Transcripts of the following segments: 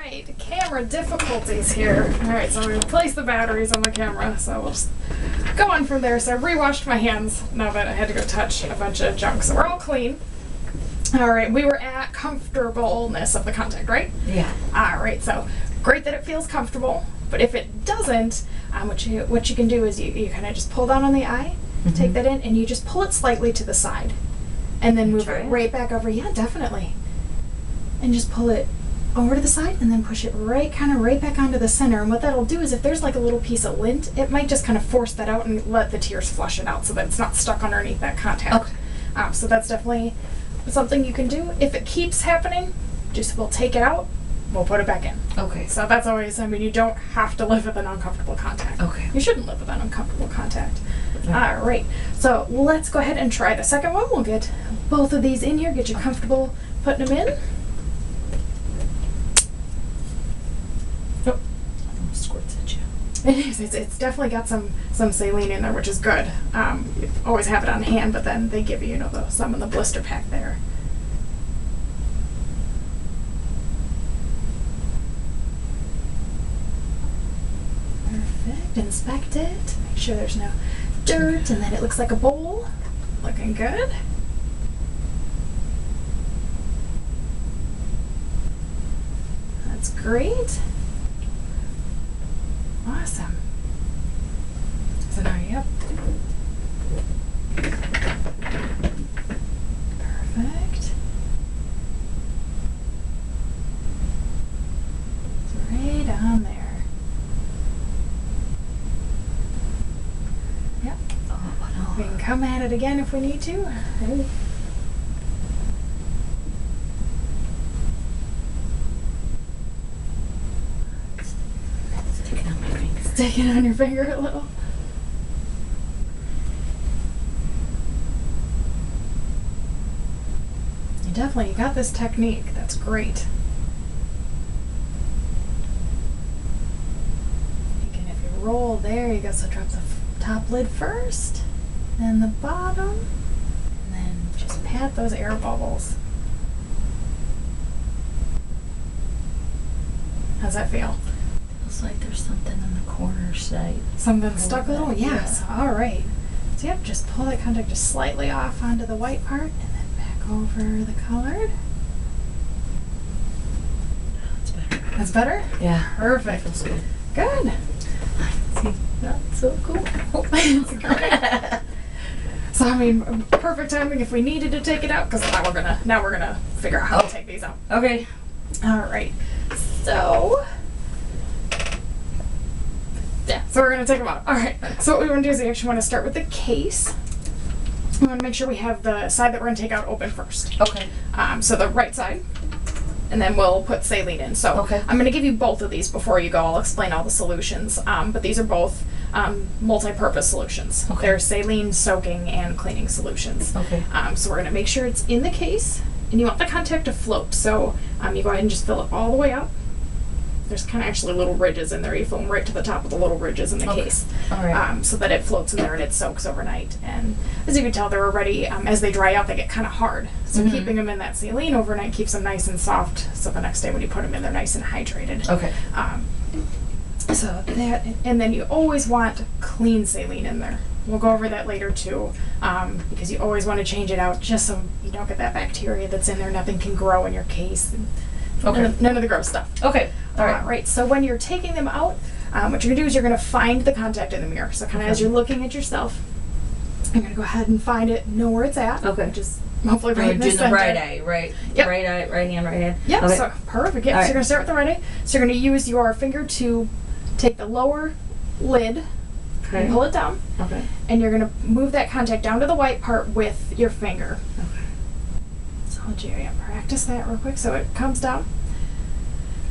right, camera difficulties here. All right, so we replaced the batteries on the camera, so we'll just go on from there. So I re-washed my hands now that I had to go touch a bunch of junk. So we're all clean. All right, we were at comfortableness of the contact, right? Yeah. All right, so great that it feels comfortable, but if it doesn't, what you can do is you kind of just pull down on the eye, take that in, and you just pull it slightly to the side, and then move it right back over. Yeah, definitely. And just pull it over to the side, and then push it right back onto the center. And what that'll do is if there's like a little piece of lint, it might just kind of force that out and let the tears flush it out so that it's not stuck underneath that contact. Okay. So that's definitely something you can do. If it keeps happening, we'll take it out, we'll put it back in. Okay. So that's always, you don't have to live with an uncomfortable contact. Okay. You shouldn't live with an uncomfortable contact. All right. So let's go ahead and try the second one. We'll get both of these in here, get you comfortable putting them in. Oh. Squirts at you. It is. It's definitely got some saline in there, which is good. You always have it on hand, but then they give you, some in the blister pack there. Perfect. Inspect it. Make sure there's no dirt, and then it looks like a bowl. Looking good. That's great. Awesome. So now you're up. Perfect. It's right on there. Yep. Oh, we can come at it again if we need to. Hey. Stick it on your finger a little. You got this technique. That's great. Again, if you roll, there you go. So drop the top lid first, then the bottom, and then just pat those air bubbles. How's that feel? Feels like there's something in the corner side. Something stuck a little? Yes. Yeah. All right. So yep, just pull that contact just slightly off onto the white part, and then back over the colored. That's better. That's better? Yeah. Perfect. Feels good. Good. See, that's so cool. It's great. So perfect timing if we needed to take it out, because now we're gonna figure out how to take these out. Okay. All right. So we're going to take them out. All right. So what we want to do is we actually want to start with the case. We want to make sure we have the side that we're going to take out open first. Okay. So the right side, and then we'll put saline in. So I'm going to give you both of these before you go. I'll explain all the solutions. But these are both multi-purpose solutions. Okay. They're saline soaking and cleaning solutions. Okay. So we're going to make sure it's in the case, and you want the contact to float. So you go ahead and just fill it all the way up. There's kind of actually little ridges in there. You fill them right to the top of the little ridges in the case. All right. So that it floats in there and it soaks overnight. And as you can tell, they're already, as they dry out, they get kind of hard. So keeping them in that saline overnight keeps them nice and soft. So the next day when you put them in, they're nice and hydrated. Okay. So that, and then you always want clean saline in there. We'll go over that later too, because you always want to change it out just so you don't get that bacteria that's in there. Nothing can grow in your case. None of the gross stuff. Okay. All right. Right. So when you're taking them out, what you're going to do is you're going to find the contact in the mirror. So kind of as you're looking at yourself, you're going to go ahead and find it, know where it's at. Okay. Just hopefully right in the center. Right eye, right? Yep. Right eye, right hand. Yep. Okay. So perfect. Yep. So you're going to start with the right eye. So you're going to use your finger to take the lower lid and pull it down. Okay. And you're going to move that contact down to the white part with your finger. Okay. So I'll practice that real quick. So it comes down.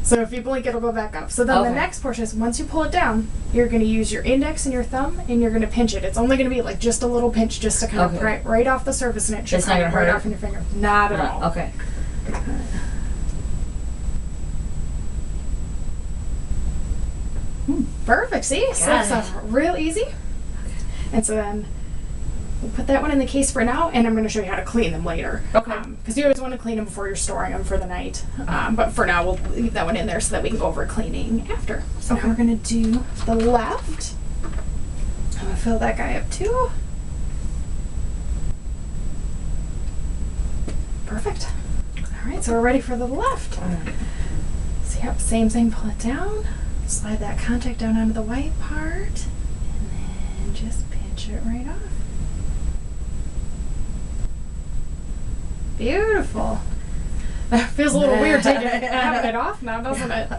So if you blink, it'll go back up. So then the next portion is once you pull it down, you're going to use your index and your thumb, and you're going to pinch it. It's only going to be like just a little pinch, just to kind of right off the surface, and it should come right off in your finger. Not at all. Okay. Perfect. See? So it's real easy. And so then we'll put that one in the case for now, and I'm going to show you how to clean them later. Okay. Because you always want to clean them before you're storing them for the night. But for now, we'll leave that one in there so that we can go over cleaning after. So now we're going to do the left. I'm going to fill that guy up too. Perfect. All right, so we're ready for the left. So yep, same thing, pull it down, slide that contact down onto the white part, and then just pinch it right off. Beautiful. That feels a little weird having it off now, doesn't it?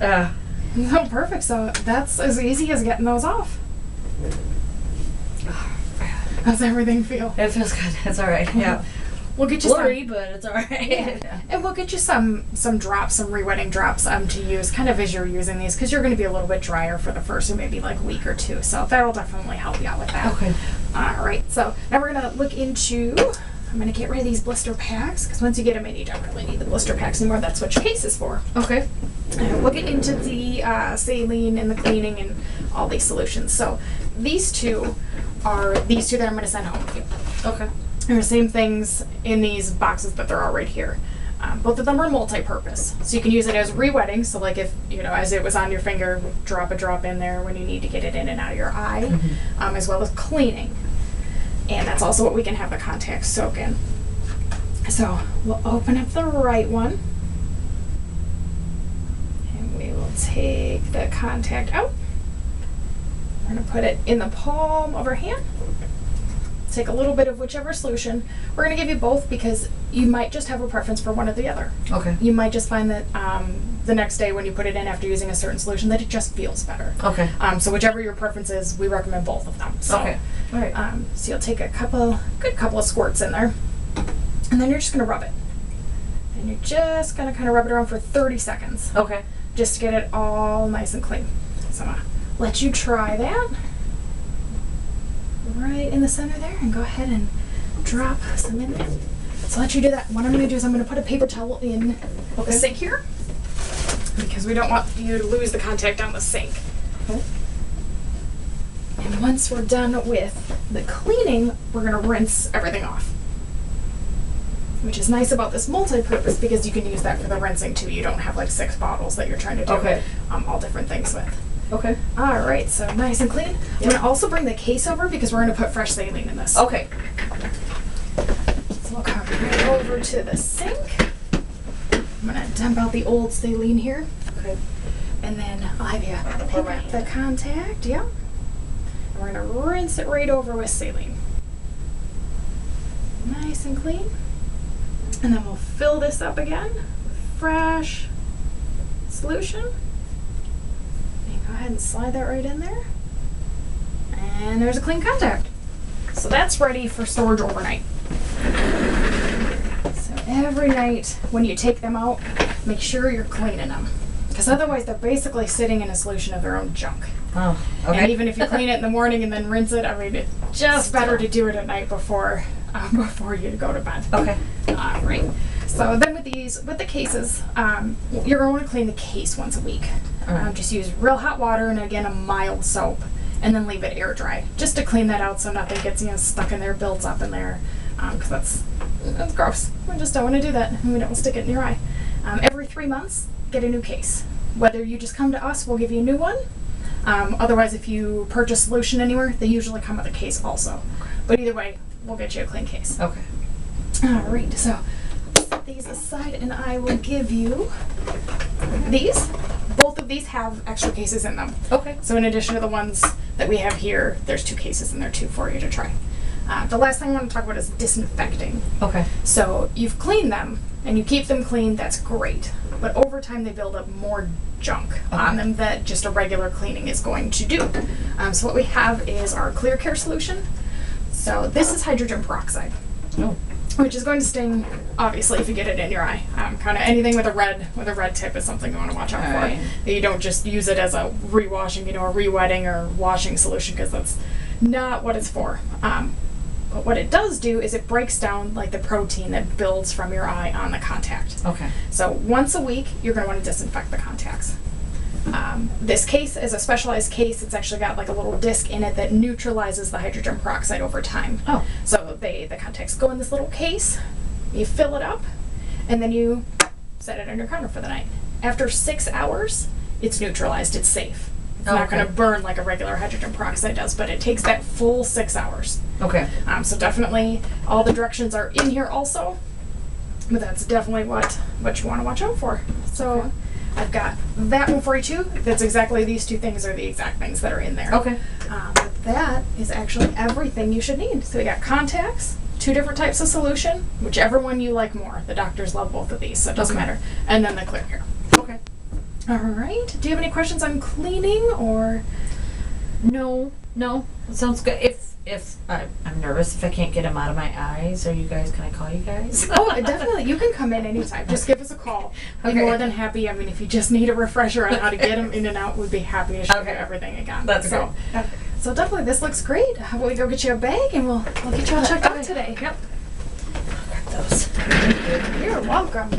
No, perfect. So that's as easy as getting those off. How's everything feel? It feels good. It's all right. Yeah. We'll get you blurry, but it's all right. Yeah. And we'll get you some drops, some re-wetting drops to use kind of as you're using these, because you're going to be a little bit drier for the first maybe like week or two. So that'll definitely help you out with that. Okay. All right. So now we're going to look into, I'm going to get rid of these blister packs, because once you get them in, you don't really need the blister packs anymore. That's what your case is for. Okay. We'll get into the saline and the cleaning and all these solutions. So these two that I'm going to send home with you. Okay. There are the same things in these boxes, but they're all right here. Both of them are multi-purpose. So you can use it as re-wetting. So like if, as it was on your finger, drop a drop in there when you need to get it in and out of your eye, as well as cleaning. And that's also what we can have the contacts soak in. So we'll open up the right one. And we will take the contact out. We're going to put it in the palm of our hand. Take a little bit of whichever solution. We're going to give you both because you might just have a preference for one or the other. Okay. You might just find that the next day when you put it in after using a certain solution that it just feels better. Okay. So whichever your preference is, we recommend both of them. So, okay. All right. So you'll take a good couple of squirts in there, and then you're just going to rub it. And you're just going to kind of rub it around for 30 seconds. Okay. Just to get it all nice and clean. So I'm going to let you try that. Right in the center there, and go ahead and drop some in there. So I'll let you do that. What I'm going to do is I'm going to put a paper towel in the sink here, because we don't want you to lose the contact down the sink. Okay. And once we're done with the cleaning, we're going to rinse everything off. Which is nice about this multi-purpose, because you can use that for the rinsing too. You don't have like 6 bottles that you're trying to do all different things with. Okay. All right, so nice and clean. I'm going to also bring the case over because we're going to put fresh saline in this. Okay. So we'll come right over to the sink. I'm going to dump out the old saline here. Okay. And then I'll have you pick up the contact. Yeah. And we're going to rinse it right over with saline. Nice and clean. And then we'll fill this up again with fresh solution. Go ahead and slide that right in there. And there's a clean contact. So that's ready for storage overnight. So every night when you take them out, make sure you're cleaning them. Because otherwise they're basically sitting in a solution of their own junk. Oh, okay. And even if you clean it in the morning and then rinse it, I mean, it's just better to do it at night before you go to bed. Okay. All right. So then with the cases, you're going to want to clean the case once a week. Just use real hot water and again a mild soap, and then leave it air dry just to clean that out so nothing gets stuck in there, builds up in there, because that's gross. We just don't want to do that, and we don't want to stick it in your eye. Every 3 months, get a new case. Whether you just come to us, we'll give you a new one. Otherwise, if you purchase solution anywhere, they usually come with a case also. But either way, we'll get you a clean case. Okay. All right. So set these aside, and I will give you these. Both of these have extra cases in them. Okay. So in addition to the ones that we have here, there's 2 cases in there too for you to try. The last thing I want to talk about is disinfecting. Okay. So you've cleaned them and you keep them clean, that's great. But over time they build up more junk on them that just a regular cleaning is going to do. So what we have is our Clear Care solution. So this is hydrogen peroxide. Oh. Which is going to sting, obviously, if you get it in your eye. Kind of anything with a red tip is something you want to watch out for. That you don't just use it as a rewashing, a re-wetting or washing solution, because that's not what it's for. But what it does do is it breaks down like the protein that builds from your eye on the contact. Okay. So once a week, you're going to want to disinfect the contacts. This case is a specialized case. It's actually got like a little disc in it that neutralizes the hydrogen peroxide over time. Oh. So the contacts go in this little case, you fill it up, and then you set it on your counter for the night. After 6 hours, it's neutralized, it's safe. It's not going to burn like a regular hydrogen peroxide does, but it takes that full 6 hours. Okay. So definitely all the directions are in here also, but that's definitely what you want to watch out for. So I've got that one for you too. That's exactly, these two things are the exact things that are in there. Okay. But that is actually everything you should need. So we got contacts, 2 different types of solution, whichever one you like more. The doctors love both of these, so it doesn't matter. And then the clear here. Okay. All right. Do you have any questions on cleaning or? No, it sounds good. If I'm nervous if I can't get them out of my eyes, can I call you guys? Oh, definitely. You can come in anytime. Just give us a call. We're more than happy. I mean, if you just need a refresher on how to get them in and out, we'd be happy to show you everything again. That's great. So definitely, this looks great. How about we go get you a bag and we'll get you all checked out today. Yep. I'll grab those. You're welcome.